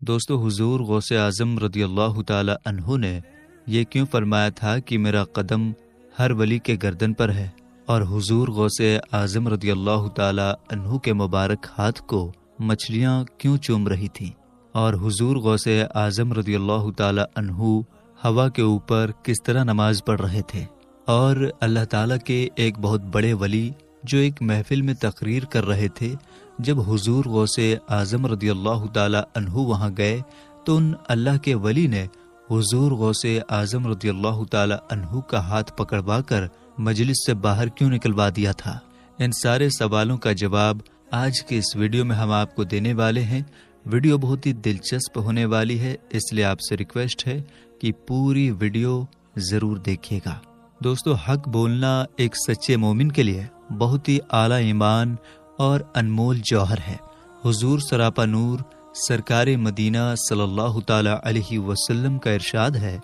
دوستو، حضور غوث اعظم رضی اللہ تعالی عنہ نے یہ کیوں فرمایا تھا کہ میرا قدم ہر ولی کے گردن پر ہے، اور حضور غوث اعظم رضی اللہ تعالی عنہ کے مبارک ہاتھ کو مچھلیاں کیوں چوم رہی تھیں، اور حضور غوث اعظم رضی اللہ تعالی عنہ ہوا کے اوپر کس طرح نماز پڑھ رہے تھے، اور اللہ تعالیٰ کے ایک بہت بڑے ولی جو ایک محفل میں تقریر کر رہے تھے، جب حضور غوث اعظم رضی اللہ تعالی عنہ وہاں گئے تو ان اللہ کے ولی نے حضور غوث اعظم رضی اللہ تعالی عنہ کا ہاتھ پکڑوا کر مجلس سے باہر کیوں نکلوا دیا تھا؟ ان سارے سوالوں کا جواب آج کے اس ویڈیو میں ہم آپ کو دینے والے ہیں۔ ویڈیو بہت ہی دلچسپ ہونے والی ہے، اس لیے آپ سے ریکویسٹ ہے کہ پوری ویڈیو ضرور دیکھیے گا۔ دوستو، حق بولنا ایک سچے مومن کے لیے بہت ہی اعلیٰ ایمان اور انمول جوہر ہے۔ حضور سراپا نور سرکار مدینہ صلی اللہ تعالی علیہ وسلم کا ارشاد ہے،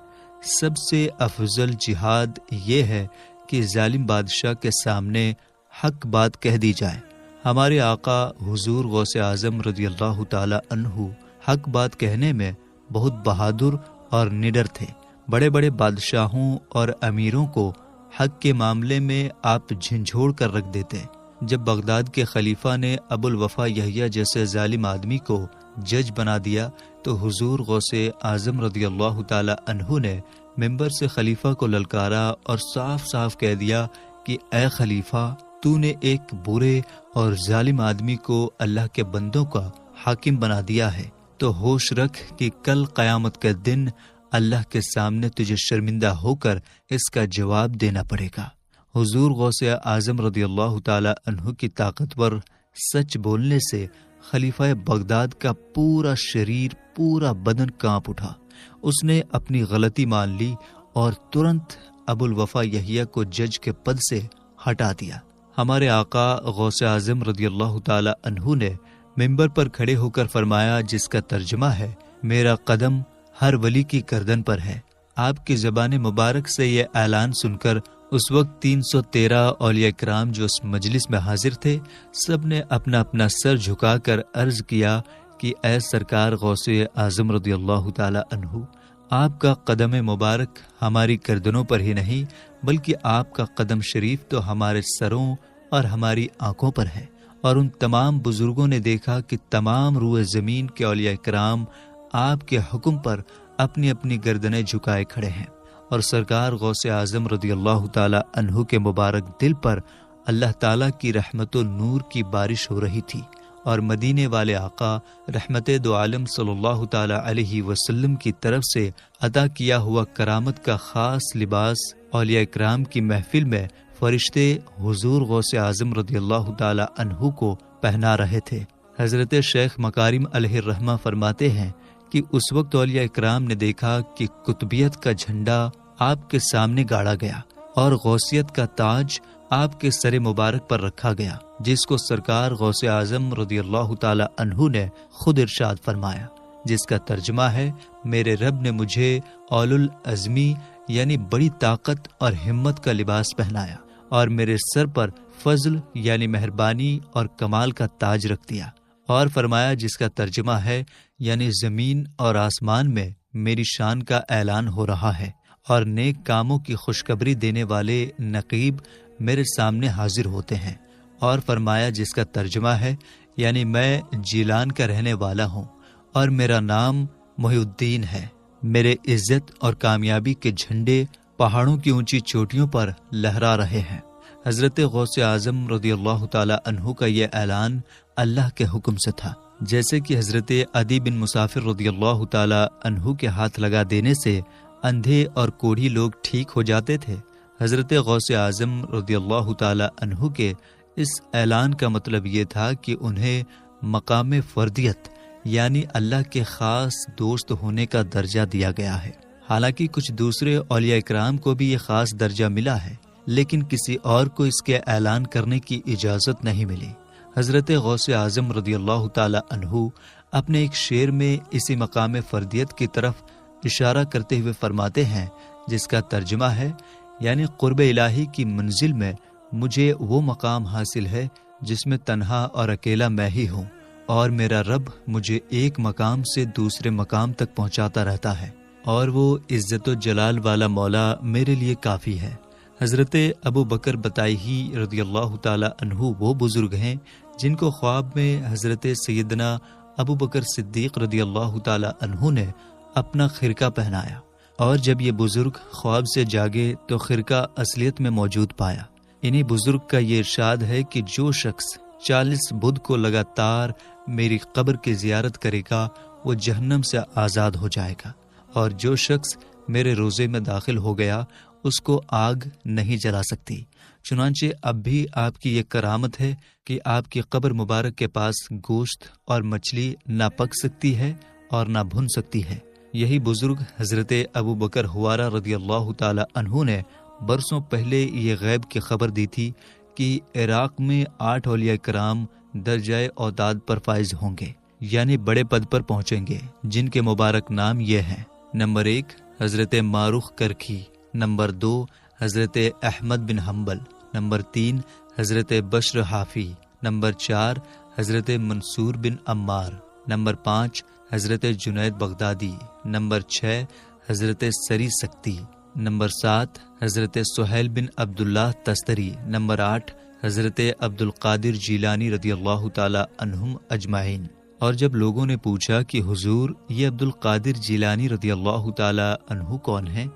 سب سے افضل جہاد یہ ہے کہ ظالم بادشاہ کے سامنے حق بات کہہ دی جائے۔ ہمارے آقا حضور غوث اعظم رضی اللہ تعالی عنہ حق بات کہنے میں بہت بہادر اور نڈر تھے۔ بڑے بڑے بادشاہوں اور امیروں کو حق کے معاملے میں آپ جھنجھوڑ کر رکھ دیتے۔ جب بغداد کے خلیفہ نے ابو الوفا یحییٰ جیسے ظالم آدمی کو جج بنا دیا تو حضور غوث اعظم رضی اللہ تعالی عنہ نے ممبر سے خلیفہ کو للکارا اور صاف صاف کہہ دیا کہ اے خلیفہ، تو نے ایک برے اور ظالم آدمی کو اللہ کے بندوں کا حاکم بنا دیا ہے، تو ہوش رکھ کہ کل قیامت کے دن اللہ کے سامنے تجھے شرمندہ ہو کر اس کا جواب دینا پڑے گا۔ حضور غوث اعظم رضی اللہ تعالی عنہ کی طاقتور سچ بولنے سے خلیفہ بغداد کا پورا شریر، پورا بدن کانپ اٹھا۔ اس نے اپنی غلطی مان لی اور ترنت ابو الوفا یحییٰ کو جج کے پد سے ہٹا دیا۔ ہمارے آقا غوث اعظم رضی اللہ تعالی عنہ نے ممبر پر کھڑے ہو کر فرمایا، جس کا ترجمہ ہے، میرا قدم ہر ولی کی گردن پر ہے۔ آپ کی زبان مبارک سے یہ اعلان سن کر اس وقت 313 اولیاء کرام جو اس مجلس میں حاضر تھے، سب نے اپنا اپنا سر جھکا کر عرض کیا کہ اے سرکار غوث اعظم رضی اللہ تعالی عنہ، آپ کا قدم مبارک ہماری گردنوں پر ہی نہیں بلکہ آپ کا قدم شریف تو ہمارے سروں اور ہماری آنکھوں پر ہے۔ اور ان تمام بزرگوں نے دیکھا کہ تمام روئے زمین کے اولیاء کرام آپ کے حکم پر اپنی اپنی گردنیں جھکائے کھڑے ہیں، اور سرکار غوث اعظم رضی اللہ تعالی عنہ کے مبارک دل پر اللہ تعالیٰ کی رحمت و نور کی بارش ہو رہی تھی، اور مدینے والے آقا رحمت دو عالم صلی اللہ تعالی علیہ وسلم کی طرف سے عطا کیا ہوا کرامت کا خاص لباس اولیاء اکرام کی محفل میں فرشتے حضور غوث اعظم رضی اللہ تعالی عنہ کو پہنا رہے تھے۔ حضرت شیخ مکارم علیہ الرحمہ فرماتے ہیں کہ اس وقت اولیاء اکرام نے دیکھا کہ قطبیت کا جھنڈا آپ کے سامنے گاڑا گیا اور غوثیت کا تاج آپ کے سر مبارک پر رکھا گیا، جس کو سرکار غوث اعظم رضی اللہ تعالی عنہ نے خود ارشاد فرمایا، جس کا ترجمہ ہے، میرے رب نے مجھے اول العزمی یعنی بڑی طاقت اور ہمت کا لباس پہنایا، اور میرے سر پر فضل یعنی مہربانی اور کمال کا تاج رکھ دیا، اور فرمایا، جس کا ترجمہ ہے، یعنی زمین اور آسمان میں میری شان کا اعلان ہو رہا ہے، اور نیک کاموں کی خوشخبری دینے والے نقیب میرے سامنے حاضر ہوتے ہیں، اور فرمایا، جس کا ترجمہ ہے، یعنی میں جیلان کا رہنے والا ہوں اور میرا نام محی الدین ہے، میرے عزت اور کامیابی کے جھنڈے پہاڑوں کی اونچی چوٹیوں پر لہرا رہے ہیں۔ حضرت غوث اعظم رضی اللہ تعالی عنہ کا یہ اعلان اللہ کے حکم سے تھا، جیسے کہ حضرت عدی بن مسافر رضی اللہ تعالی عنہ کے ہاتھ لگا دینے سے اندھے اور کوڑھی لوگ ٹھیک ہو جاتے تھے۔ حضرت غوث اعظم رضی اللہ تعالی عنہ کے اس اعلان کا مطلب یہ تھا کہ انہیں مقام فردیت یعنی اللہ کے خاص دوست ہونے کا درجہ دیا گیا ہے۔ حالانکہ کچھ دوسرے اولیاء اکرام کو بھی یہ خاص درجہ ملا ہے، لیکن کسی اور کو اس کے اعلان کرنے کی اجازت نہیں ملی۔ حضرت غوث اعظم رضی اللہ تعالی عنہ اپنے ایک شعر میں اسی مقام فردیت کی طرف اشارہ کرتے ہوئے فرماتے ہیں، جس کا ترجمہ ہے، یعنی قرب الہی کی منزل میں مجھے وہ مقام حاصل ہے جس میں تنہا اور اکیلا میں ہی ہوں، اور میرا رب مجھے ایک مقام سے دوسرے مقام تک پہنچاتا رہتا ہے، اور وہ عزت و جلال والا مولا میرے لیے کافی ہے۔ حضرت ابو بکر بطائحی رضی اللہ تعالی عنہ وہ بزرگ ہیں جن کو خواب میں حضرت سیدنا ابو بکر صدیق رضی اللہ تعالی عنہ نے اپنا خرقہ پہنایا، اور جب یہ بزرگ خواب سے جاگے تو خرقہ اصلیت میں موجود پایا۔ انہی بزرگ کا یہ ارشاد ہے کہ جو شخص 40 بدھ کو لگاتار میری قبر کی زیارت کرے گا وہ جہنم سے آزاد ہو جائے گا، اور جو شخص میرے روزے میں داخل ہو گیا اس کو آگ نہیں جلا سکتی۔ چنانچہ اب بھی آپ کی یہ کرامت ہے کہ آپ کی قبر مبارک کے پاس گوشت اور مچھلی نہ پک سکتی ہے اور نہ بھن سکتی ہے۔ یہی بزرگ حضرت ابو بکر حوارہ رضی اللہ تعالی عنہ نے برسوں پہلے یہ غیب کی خبر دی تھی کہ عراق میں 8 اولیاء کرام درجۂ اعداد پر فائز ہوں گے، یعنی بڑے پد پر پہنچیں گے، جن کے مبارک نام یہ ہیں: نمبر 1 حضرت ماروخ کرکھی، نمبر 2 حضرت احمد بن حنبل، نمبر 3 حضرت بشر حافی، نمبر 4 حضرت منصور بن عمار، نمبر 5 حضرت جنید بغدادی، نمبر 6 حضرت سری سکتی، نمبر 7 حضرت سہیل بن عبداللہ تستری، نمبر 8 حضرت عبد القادر جیلانی رضی اللہ تعالی عنہم اجمعین۔ اور جب لوگوں نے پوچھا کہ حضور یہ عبد القادر جیلانی رضی اللہ تعالی عنہ کون ہیں،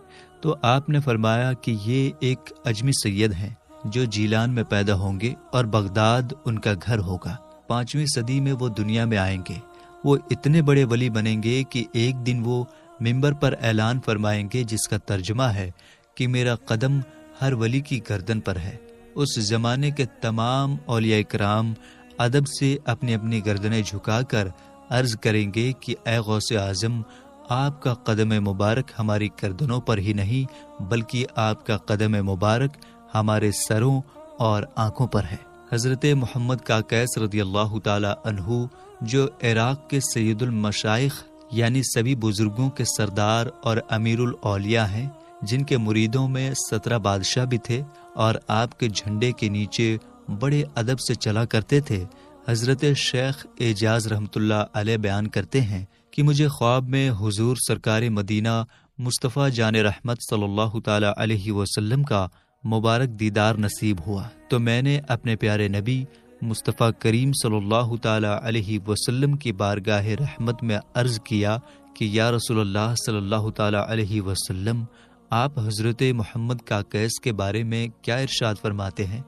تو آپ نے فرمایا کہ یہ ایک اجمی سید ہیں جو جیلان میں پیدا ہوں گے اور بغداد ان کا گھر ہوگا۔ 5ویں صدی میں وہ دنیا میں آئیں گے۔ وہ اتنے بڑے ولی بنیں گے کہ ایک دن وہ منبر پر اعلان فرمائیں گے جس کا ترجمہ ہے کہ میرا قدم ہر ولی کی گردن پر ہے۔ اس زمانے کے تمام اولیاء کرام ادب سے اپنی اپنی گردنیں جھکا کر عرض کریں گے کہ اے غوث اعظم، آپ کا قدم مبارک ہماری گردنوں پر ہی نہیں بلکہ آپ کا قدم مبارک ہمارے سروں اور آنکھوں پر ہے۔ حضرت محمد کاکیس رضی اللہ تعالی عنہ جو عراق کے سید المشائخ یعنی سبھی بزرگوں کے سردار اور امیر الاولیاء ہیں، جن کے مریدوں میں 17 بادشاہ بھی تھے اور آپ کے جھنڈے کے نیچے بڑے ادب سے چلا کرتے تھے، حضرت شیخ اعجاز رحمۃ اللہ علیہ بیان کرتے ہیں کہ مجھے خواب میں حضور سرکار مدینہ مصطفیٰ جان رحمت صلی اللہ تعالی علیہ وسلم کا مبارک دیدار نصیب ہوا، تو میں نے اپنے پیارے نبی مصطفیٰ کریم صلی اللہ تعالی علیہ وسلم کی بارگاہ رحمت میں عرض کیا کہ یا رسول اللہ صلی اللہ تعالی علیہ وسلم، آپ حضرت محمد کاکیس کے بارے میں کیا ارشاد فرماتے ہیں؟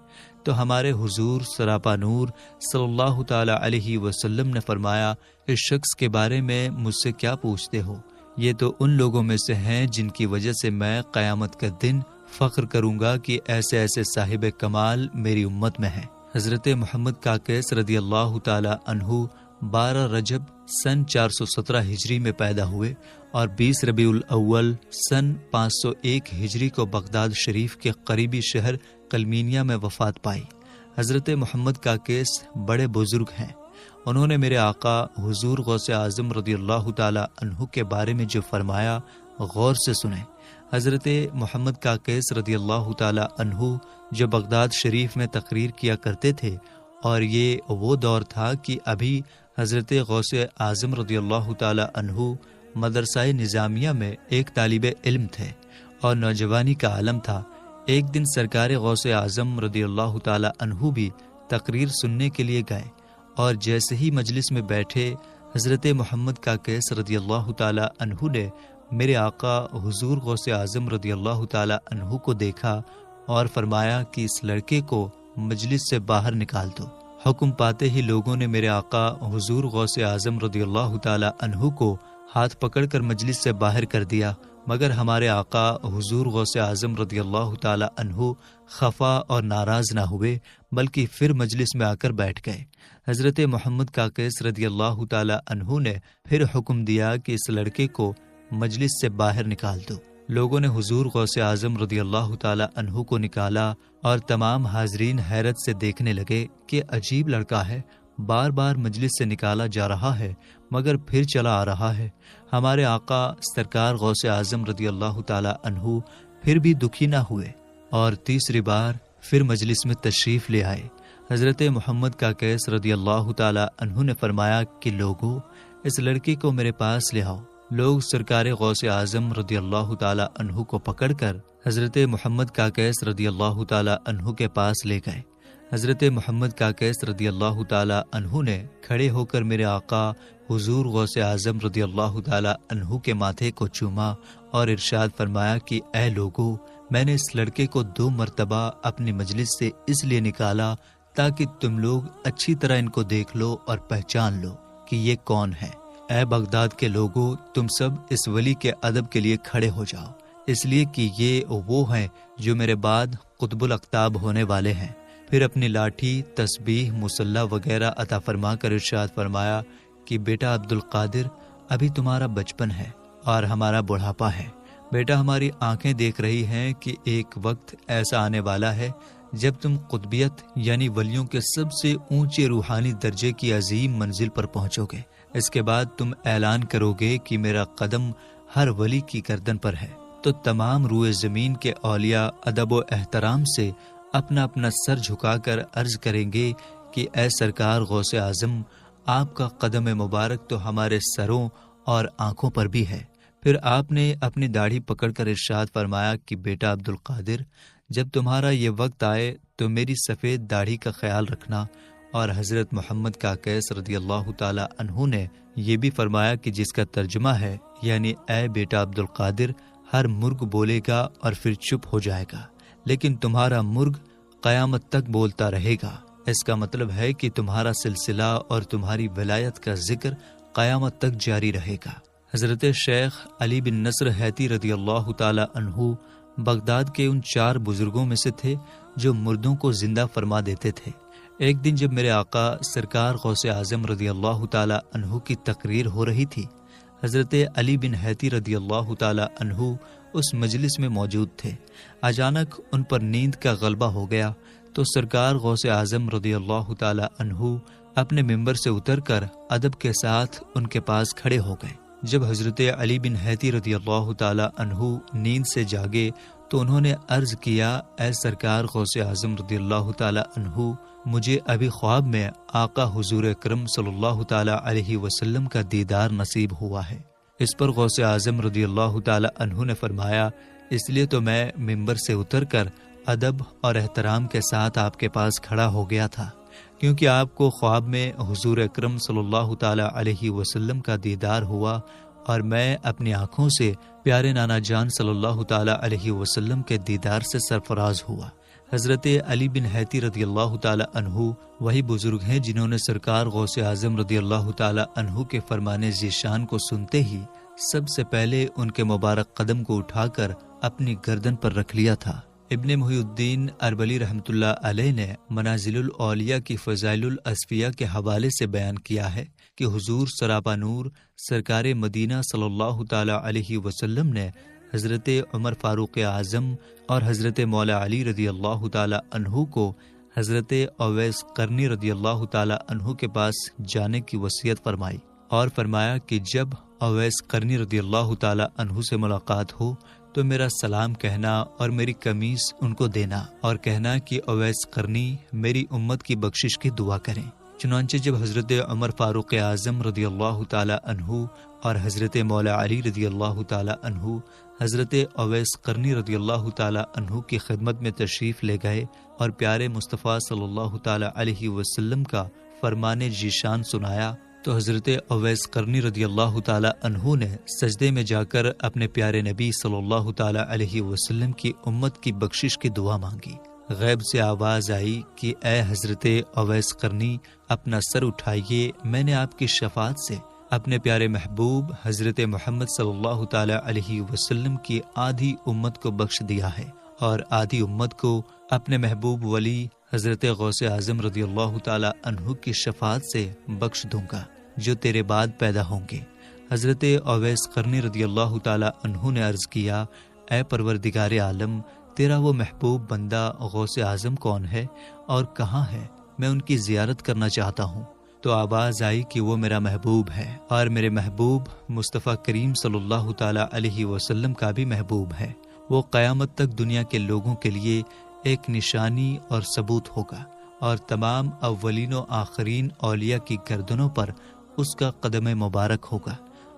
تو ہمارے حضور سراپا نور صلی اللہ تعالی علیہ وسلم نے فرمایا، اس شخص کے بارے میں مجھ سے کیا پوچھتے ہو؟ یہ تو ان لوگوں میں سے ہیں جن کی وجہ سے میں قیامت کا دن فخر کروں گا کہ ایسے ایسے صاحب کمال میری امت میں ہیں۔ حضرت محمد کاکیس رضی اللہ تعالی عنہ 12 رجب سن 417 ہجری میں پیدا ہوئے اور 20 ربیع الاول سن 501 ہجری کو بغداد شریف کے قریبی شہر قلمینیا میں وفات پائی۔ حضرت محمد کاکیس بڑے بزرگ ہیں۔ انہوں نے میرے آقا حضور غوث اعظم رضی اللہ تعالی عنہ کے بارے میں جو فرمایا غور سے سنیں۔ حضرت محمد کاکیس رضی اللہ تعالی عنہ جو بغداد شریف میں تقریر کیا کرتے تھے، اور یہ وہ دور تھا کہ ابھی حضرت غوث اعظم رضی اللہ تعالی عنہ مدرسہ نظامیہ میں ایک طالب علم تھے اور نوجوانی کا عالم تھا۔ ایک دن سرکار غوث اعظم رضی اللہ تعالی عنہ بھی تقریر سننے کے لیے گئے، اور جیسے ہی مجلس میں بیٹھے حضرت محمد کاکیس رضی اللہ تعالی عنہ نے میرے آقا حضور غوث اعظم رضی اللہ تعالی عنہ کو دیکھا اور فرمایا کہ اس لڑکے کو مجلس سے باہر نکال دو۔ حکم پاتے ہی لوگوں نے میرے آقا حضور غوث اعظم رضی اللہ تعالی عنہ کو ہاتھ پکڑ کر مجلس سے باہر کر دیا، مگر ہمارے آقا حضور غوث اعظم رضی اللہ تعالی عنہ خفا اور ناراض نہ ہوئے بلکہ پھر مجلس میں آ کر بیٹھ گئے۔ حضرت محمد کاکیس رضی اللہ تعالی عنہ نے پھر حکم دیا کہ اس لڑکے کو مجلس سے باہر نکال دو۔ لوگوں نے حضور غوث اعظم رضی اللہ تعالی عنہ کو نکالا اور تمام حاضرین حیرت سے دیکھنے لگے کہ عجیب لڑکا ہے، بار بار مجلس سے نکالا جا رہا ہے مگر پھر چلا آ رہا ہے۔ ہمارے آقا سرکار غوث اعظم رضی اللہ تعالی عنہ پھر بھی دکھی نہ ہوئے اور تیسری بار پھر مجلس میں تشریف لے آئے۔ حضرت محمد کاکیس رضی اللہ تعالی عنہ نے فرمایا کہ لوگو، اس لڑکی کو میرے پاس لے آؤ۔ لوگ سرکار غوث اعظم رضی اللہ تعالی عنہ کو پکڑ کر حضرت محمد کاکیس رضی اللہ تعالی عنہ کے پاس لے گئے۔ حضرت محمد کاکیس رضی اللہ تعالی عنہ نے کھڑے ہو کر میرے آقا حضور غوث اعظم رضی اللہ تعالی عنہ کے ماتھے کو چوما اور ارشاد فرمایا کہ اے لوگو، میں نے اس لڑکے کو 2 مرتبہ اپنی مجلس سے اس لیے نکالا تاکہ تم لوگ اچھی طرح ان کو دیکھ لو اور پہچان لو کہ یہ کون ہے۔ اے بغداد کے لوگوں، تم سب اس ولی کے ادب کے لیے کھڑے ہو جاؤ، اس لیے کہ یہ وہ ہیں جو میرے بعد قطب الاقطاب ہونے والے ہیں۔ پھر اپنی لاٹھی، تسبیح، مصلی وغیرہ عطا فرما کر ارشاد فرمایا کہ بیٹا عبد القادر، ابھی تمہارا بچپن ہے اور ہمارا بڑھاپا ہے۔ بیٹا، ہماری آنکھیں دیکھ رہی ہیں کہ ایک وقت ایسا آنے والا ہے جب تم قطبیت یعنی ولیوں کے سب سے اونچے روحانی درجے کی عظیم منزل پر پہنچو گے۔ اس کے بعد تم اعلان کرو گے کہ میرا قدم ہر ولی کی گردن پر ہے، تو تمام روئے زمین کے اولیاء ادب و احترام سے اپنا اپنا سر جھکا کر عرض کریں گے کہ اے سرکار غوث اعظم، آپ کا قدم مبارک تو ہمارے سروں اور آنکھوں پر بھی ہے۔ پھر آپ نے اپنی داڑھی پکڑ کر ارشاد فرمایا کہ بیٹا عبد القادر، جب تمہارا یہ وقت آئے تو میری سفید داڑھی کا خیال رکھنا۔ اور حضرت محمد کاکیس رضی اللہ تعالی عنہ نے یہ بھی فرمایا کہ جس کا ترجمہ ہے یعنی اے بیٹا عبد القادر، ہر مرغ بولے گا اور پھر چپ ہو جائے گا، لیکن تمہارا مرغ قیامت تک بولتا رہے گا۔ اس کا مطلب ہے کہ تمہارا سلسلہ اور تمہاری ولایت کا ذکر قیامت تک جاری رہے گا۔ حضرت شیخ علی بن نصر حیتی رضی اللہ تعالی عنہ بغداد کے ان 4 بزرگوں میں سے تھے جو مردوں کو زندہ فرما دیتے تھے۔ ایک دن جب میرے آقا سرکار غوث اعظم رضی اللہ تعالی عنہ کی تقریر ہو رہی تھی، حضرت علی بن حیتی رضی اللہ تعالی عنہ اس مجلس میں موجود تھے۔ اچانک ان پر نیند کا غلبہ ہو گیا تو سرکار غوث اعظم رضی اللہ تعالی عنہ اپنے ممبر سے اتر کر ادب کے ساتھ ان کے پاس کھڑے ہو گئے۔ جب حضرت علی بن حیتی رضی اللہ تعالی عنہ نیند سے جاگے تو انہوں نے عرض کیا، اے سرکار غوث اعظم رضی اللہ تعالی عنہ، مجھے ابھی خواب میں آقا حضور اکرم صلی اللہ تعالی علیہ وسلم کا دیدار نصیب ہوا ہے۔ اس پر غوث اعظم رضی اللہ تعالی عنہ نے فرمایا، اس لیے تو میں ممبر سے اتر کر ادب اور احترام کے ساتھ آپ کے پاس کھڑا ہو گیا تھا، کیونکہ آپ کو خواب میں حضور اکرم صلی اللہ تعالی علیہ وسلم کا دیدار ہوا اور میں اپنی آنکھوں سے پیارے نانا جان صلی اللہ تعالی علیہ وسلم کے دیدار سے سرفراز ہوا۔ حضرت علی بن حیتی رضی اللہ تعالی عنہ وہی بزرگ ہیں جنہوں نے سرکار غوث اعظم رضی اللہ تعالی عنہ کے فرمان ذیشان کو سنتے ہی سب سے پہلے ان کے مبارک قدم کو اٹھا کر اپنی گردن پر رکھ لیا تھا۔ ابن محی الدین اربلی رحمۃ اللہ علیہ نے منازل الاولیاء کی فضائل الاصفیاء کے حوالے سے بیان کیا ہے کہ حضور سراپا نور سرکار مدینہ صلی اللہ تعالی علیہ وسلم نے حضرت عمر فاروق اعظم اور حضرت مولا علی رضی اللہ تعالی عنہ کو حضرت اویس قرنی رضی اللہ تعالی عنہ کے پاس جانے کی وصیت فرمائی اور فرمایا کہ جب اویس قرنی رضی اللہ تعالی عنہ سے ملاقات ہو تو میرا سلام کہنا اور میری قمیص ان کو دینا اور کہنا کہ اویس قرنی میری امت کی بخشش کی دعا کریں۔ چنانچہ جب حضرت عمر فاروق اعظم رضی اللہ تعالی عنہ اور حضرت مولا علی رضی اللہ تعالی عنہ حضرت اویس قرنی رضی اللہ تعالی عنہ کی خدمت میں تشریف لے گئے اور پیارے مصطفیٰ صلی اللہ تعالی علیہ وسلم کا فرمان ذیشان سنایا تو حضرت اویس قرنی رضی اللہ تعالی عنہ نے سجدے میں جا کر اپنے پیارے نبی صلی اللہ تعالی علیہ وسلم کی امت کی بخشش کی دعا مانگی۔ غیب سے آواز آئی کہ اے حضرت اویس قرنی، اپنا سر اٹھائیے، میں نے آپ کی شفاعت سے اپنے پیارے محبوب حضرت محمد صلی اللہ تعالی علیہ وسلم کی آدھی امت کو بخش دیا ہے اور آدھی امت کو اپنے محبوب ولی حضرت غوث اعظم رضی اللہ تعالی عنہ کی شفاعت سے بخش دوں گا جو تیرے بعد پیدا ہوں گے۔ حضرت اویس قرنی رضی اللہ تعالی عنہ نے عرض کیا، اے پروردگار عالم، تیرا وہ محبوب بندہ غوث اعظم کون ہے اور کہاں ہے؟ میں ان کی زیارت کرنا چاہتا ہوں۔ تو آواز آئی کہ وہ میرا محبوب ہے اور میرے محبوب مصطفیٰ کریم صلی اللہ تعالی علیہ وسلم کا بھی محبوب ہے۔ وہ قیامت تک دنیا کے لوگوں کے لیے ایک نشانی اور ثبوت ہوگا اور تمام اولین و آخرین اولیاء کی گردنوں پر اس کا قدم مبارک ہوگا،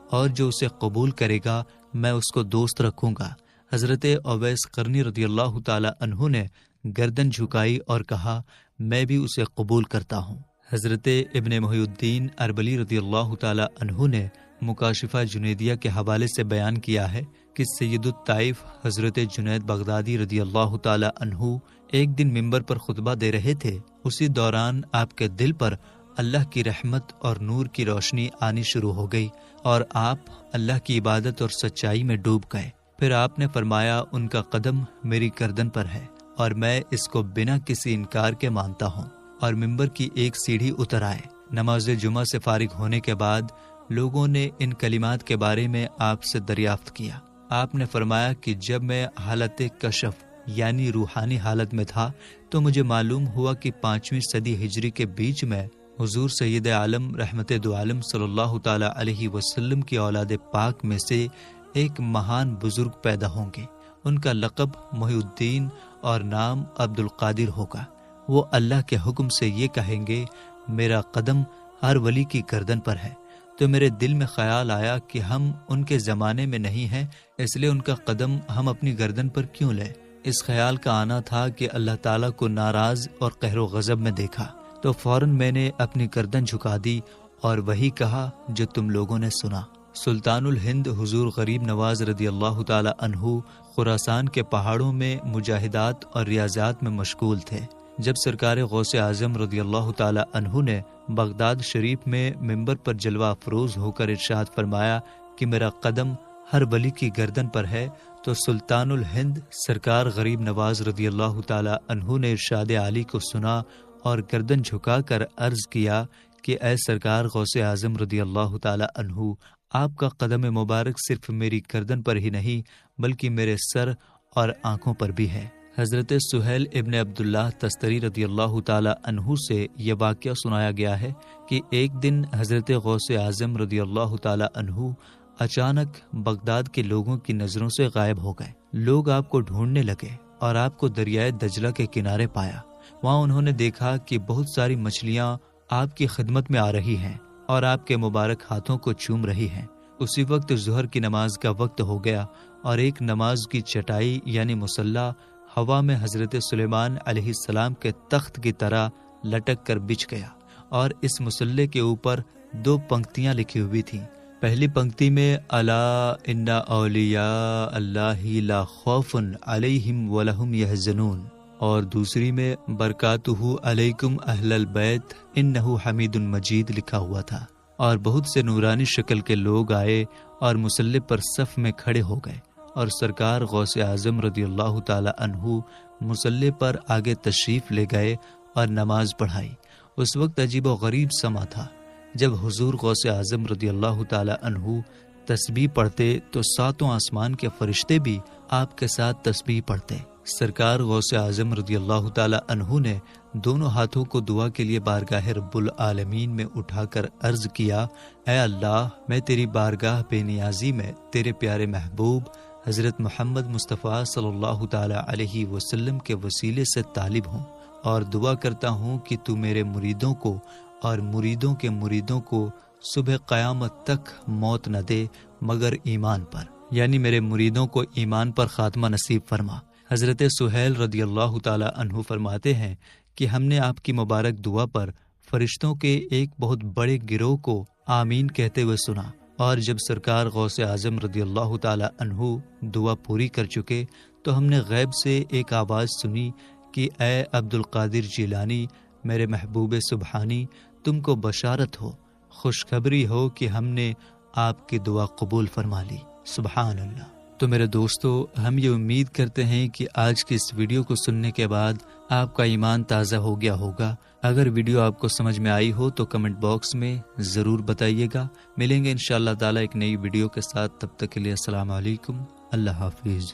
اور جو اسے قبول کرے گا میں اس کو دوست رکھوں گا۔ حضرت اویس قرنی رضی اللہ تعالی عنہ نے گردن جھکائی اور کہا میں بھی اسے قبول کرتا ہوں۔ حضرت ابن محی الدین اربلی رضی اللہ تعالی عنہ نے مکاشفہ جنیدیہ کے حوالے سے بیان کیا ہے کہ سید الطائف حضرت جنید بغدادی رضی اللہ تعالی عنہ ایک دن منبر پر خطبہ دے رہے تھے۔ اسی دوران آپ کے دل پر اللہ کی رحمت اور نور کی روشنی آنی شروع ہو گئی اور آپ اللہ کی عبادت اور سچائی میں ڈوب گئے۔ پھر آپ نے فرمایا ان کا قدم میری گردن پر ہے اور میں اس کو بنا کسی انکار کے مانتا ہوں، اور منبر کی ایک سیڑھی اتر آئے۔ نماز جمعہ سے فارغ ہونے کے بعد لوگوں نے ان کلمات کے بارے میں آپ سے دریافت کیا۔ آپ نے فرمایا کہ جب میں حالت کشف یعنی روحانی حالت میں تھا تو مجھے معلوم ہوا کہ 5ویں صدی ہجری کے بیچ میں حضور سید عالم رحمت دو عالم صلی اللہ تعالی علیہ وسلم کی اولاد پاک میں سے ایک مہان بزرگ پیدا ہوں گے۔ ان کا لقب محی الدین اور نام عبد القادر ہوگا۔ وہ اللہ کے حکم سے یہ کہیں گے میرا قدم ہر ولی کی گردن پر ہے، تو میرے دل میں خیال آیا کہ ہم ان کے زمانے میں نہیں ہیں، اس لیے ان کا قدم ہم اپنی گردن پر کیوں لیں۔ اس خیال کا آنا تھا کہ اللہ تعالیٰ کو ناراض اور قہر و غضب میں دیکھا تو فوراً میں نے اپنی گردن جھکا دی اور وہی کہا جو تم لوگوں نے سنا۔ سلطان الہند حضور غریب نواز رضی اللہ تعالی عنہ خراسان کے پہاڑوں میں مجاہدات اور ریاضات میں مشغول تھے۔ جب سرکار غوث اعظم رضی اللہ تعالی عنہ نے بغداد شریف میں منبر پر جلوہ افروز ہو کر ارشاد فرمایا کہ میرا قدم ہر ولی کی گردن پر ہے، تو سلطان الہند سرکار غریب نواز رضی اللہ تعالی عنہ نے ارشاد عالی کو سنا اور گردن جھکا کر عرض کیا کہ اے سرکار غوث اعظم رضی اللہ تعالی عنہ، آپ کا قدم مبارک صرف میری گردن پر ہی نہیں بلکہ میرے سر اور آنکھوں پر بھی ہے۔ حضرت سہیل ابن عبداللہ تستری رضی اللہ تعالی عنہ سے یہ واقعہ سنایا گیا ہے کہ ایک دن حضرت غوث اعظم رضی اللہ تعالی عنہ اچانک بغداد کے لوگوں کی نظروں سے غائب ہو گئے۔ لوگ آپ کو ڈھونڈنے لگے اور آپ کو دریائے دجلہ کے کنارے پایا۔ وہاں انہوں نے دیکھا کہ بہت ساری مچھلیاں آپ کی خدمت میں آ رہی ہیں اور آپ کے مبارک ہاتھوں کو چوم رہی ہیں۔ اسی وقت ظہر کی نماز کا وقت ہو گیا اور ایک نماز کی چٹائی یعنی مصلی ہوا میں حضرت سلیمان علیہ السلام کے تخت کی طرح لٹک کر بچھ گیا، اور اس مصلی کے اوپر 2 پنکتیاں لکھی ہوئی تھیں۔ پہلی پنکتی میں الا ان اولیاء اللہ لا خوف علیہم ولہم یحزنون، اور دوسری میں برکاتہ علیکم اہل البیت انہ حمید مجید لکھا ہوا تھا، اور بہت سے نورانی شکل کے لوگ آئے اور مصلی پر صف میں کھڑے ہو گئے، اور سرکار غوث اعظم رضی اللہ تعالی عنہ مصلی پر آگے تشریف لے گئے اور نماز پڑھائی۔ اس وقت عجیب و غریب سما تھا۔ جب حضور غوث اعظم رضی اللہ تعالی عنہ تسبیح پڑھتے تو 7 آسمان کے فرشتے بھی آپ کے ساتھ تسبیح پڑھتے۔ سرکار غوث اعظم رضی اللہ تعالی عنہ نے دونوں ہاتھوں کو دعا کے لیے بارگاہ رب العالمین میں اٹھا کر عرض کیا، اے اللہ، میں تیری بارگاہ بے نیازی میں تیرے پیارے محبوب حضرت محمد مصطفیٰ صلی اللہ تعالی علیہ وسلم کے وسیلے سے طالب ہوں، اور دعا کرتا ہوں کہ تو میرے مریدوں کو اور مریدوں کے مریدوں کو صبح قیامت تک موت نہ دے مگر ایمان پر، یعنی میرے مریدوں کو ایمان پر خاتمہ نصیب فرما۔ حضرت سہیل رضی اللہ تعالی عنہ فرماتے ہیں کہ ہم نے آپ کی مبارک دعا پر فرشتوں کے ایک بہت بڑے گروہ کو آمین کہتے ہوئے سنا، اور جب سرکار غوث اعظم رضی اللہ تعالی عنہ دعا پوری کر چکے تو ہم نے غیب سے ایک آواز سنی کہ اے عبد القادر جیلانی، میرے محبوب سبحانی، تم کو بشارت ہو، خوشخبری ہو کہ ہم نے آپ کی دعا قبول فرما لی۔ سبحان اللہ۔ تو میرے دوستو، ہم یہ امید کرتے ہیں کہ آج کی اس ویڈیو کو سننے کے بعد آپ کا ایمان تازہ ہو گیا ہوگا۔ اگر ویڈیو آپ کو سمجھ میں آئی ہو تو کمنٹ باکس میں ضرور بتائیے گا۔ ملیں گے انشاءاللہ تعالی ایک نئی ویڈیو کے ساتھ، تب تک کے لیے السلام علیکم، اللہ حافظ۔